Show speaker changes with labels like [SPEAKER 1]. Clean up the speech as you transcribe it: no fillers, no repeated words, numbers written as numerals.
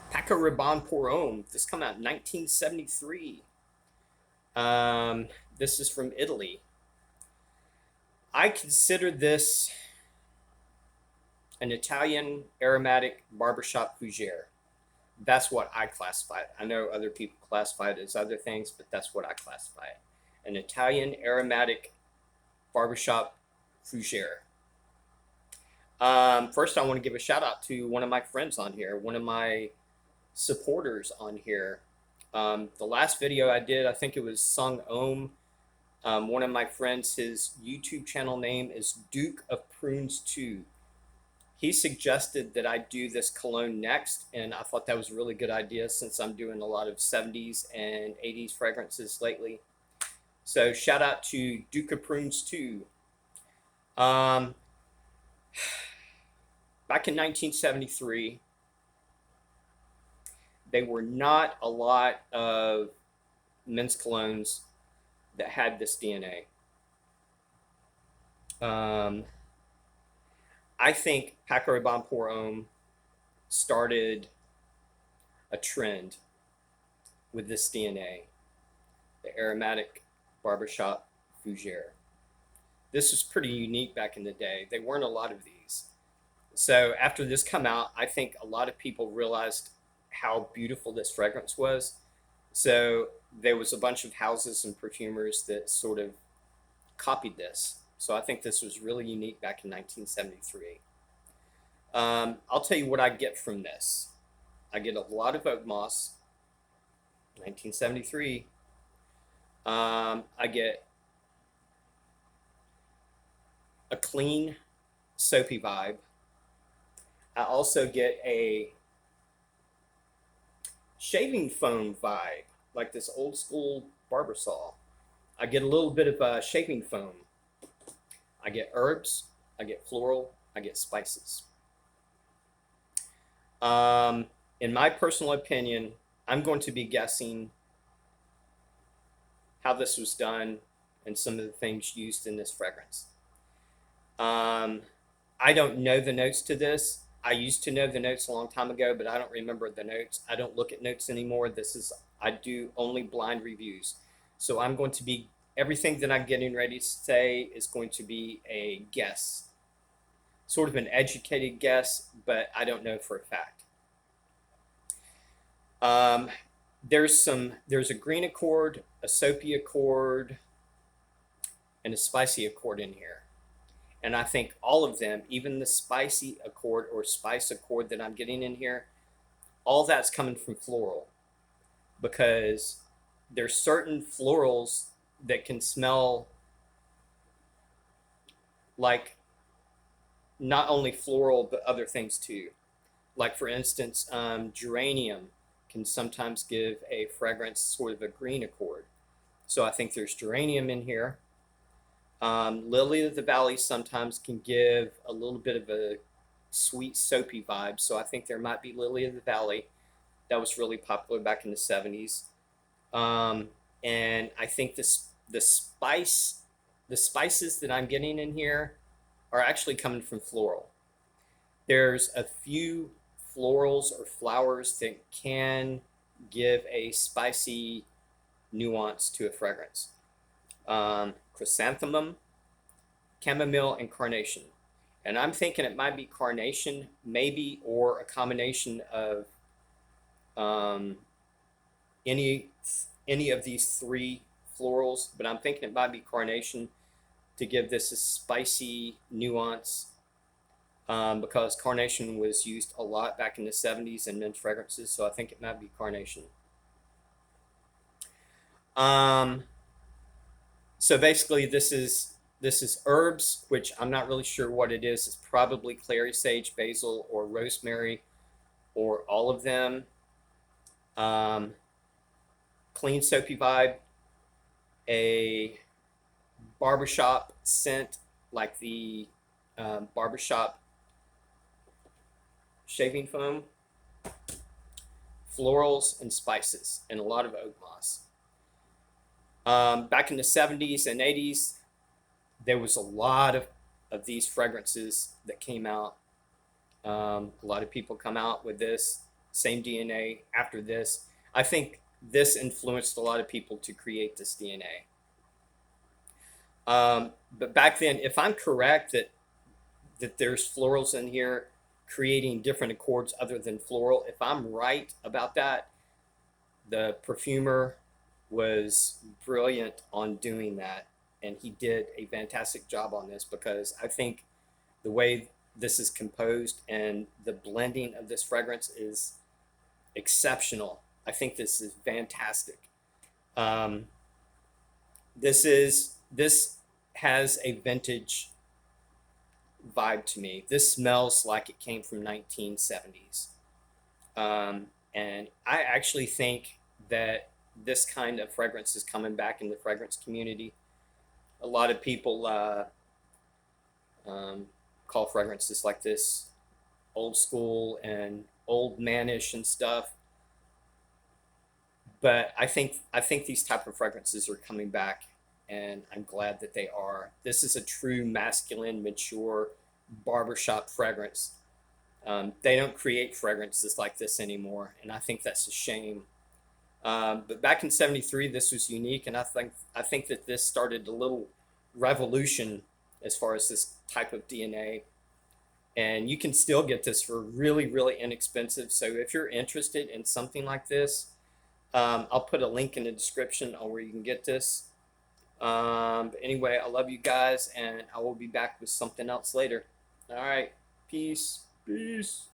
[SPEAKER 1] Paco Rabanne pour Homme. This come out in 1973. Um, this is from Italy. I consider this an Italian aromatic barbershop fougere. That's what I classify it. I know other people classify it as other things, but that's what I classify it. An Italian aromatic barbershop fougere. First, I want to give a shout out to one of my friends on here, one of my supporters on here. The last video I did, I think it was Sung Ohm. One of my friends, his YouTube channel name is Duke of Prunes 2. He suggested that I do this cologne next, and I thought that was a really good idea since I'm doing a lot of 70s and 80s fragrances lately. So shout out to Duke of Prunes 2. Um, Back in 1973, there were not a lot of men's colognes that had this DNA. I think Paco Rabanne pour Homme started a trend with this DNA, the aromatic barbershop fougere. This was pretty unique back in the day. There weren't a lot of these. So after this come out, I think a lot of people realized how beautiful this fragrance was. So there was a bunch of houses and perfumers that sort of copied this. So I think this was really unique back in 1973. I'll tell you what I get from this. I get a lot of oak moss, 1973. I get a clean, soapy vibe. I also get a shaving foam vibe, like this old school barber saw. I get a little bit of shaving foam. I get herbs, I get floral, I get spices. Um, in my personal opinion, I'm going to be guessing how this was done and some of the things used in this fragrance. Um, I don't know the notes to this. I used to know the notes a long time ago, but I don't remember the notes. I don't look at notes anymore. I do only blind reviews. So I'm going to be, everything that I'm getting ready to say is going to be a guess, sort of an educated guess, but I don't know for a fact. Um, there's a green accord, a soapy accord, and a spicy accord in here. And I think all of them, even the spicy accord or spice accord that I'm getting in here, all that's coming from floral because there's certain florals that can smell like not only floral but other things too. Like for instance, geranium can sometimes give a fragrance sort of a green accord. So I think there's geranium in here. Lily of the Valley sometimes can give a little bit of a sweet soapy vibe. So I think there might be Lily of the Valley. That was really popular back in the 70s. Um, and I think the spices that I'm getting in here are actually coming from floral. There's a few florals or flowers that can give a spicy nuance to a fragrance. Chrysanthemum, chamomile, and carnation. And I'm thinking it might be carnation, maybe, or a combination of um, any any of these three florals. But I'm thinking it might be carnation to give this a spicy nuance because carnation was used a lot back in the 70s in men's fragrances. So I think it might be carnation. Um, so basically, this is herbs, which I'm not really sure what it is. It's probably clary sage, basil, or rosemary, or all of them. Um, Clean soapy vibe, a barbershop scent like the barbershop shaving foam, florals and spices, and a lot of oak moss. Back in the 70s and 80s, there was a lot of these fragrances that came out. A lot of people come out with this. same DNA after this. I think this influenced a lot of people to create this DNA. But back then, if I'm correct that there's florals in here creating different accords other than floral, if I'm right about that, the perfumer was brilliant on doing that, and he did a fantastic job on this because I think the way this is composed and the blending of this fragrance is exceptional. I think this is fantastic. Um, this has a vintage vibe to me. This smells like it came from 1970s. And I actually think that this kind of fragrance is coming back in the fragrance community. A lot of people um, call fragrances like this old school and old manish and stuff. But I think these type of fragrances are coming back, and I'm glad that they are. This is a true masculine, mature barbershop fragrance. They don't create fragrances like this anymore, and I think that's a shame. But back in '73, this was unique, and I think that this started a little revolution as far as this type of DNA. And you can still get this for really, really inexpensive. So if you're interested in something like this, I'll put a link in the description on where you can get this. But anyway, I love you guys, and I will be back with something else later. All right, peace. Peace.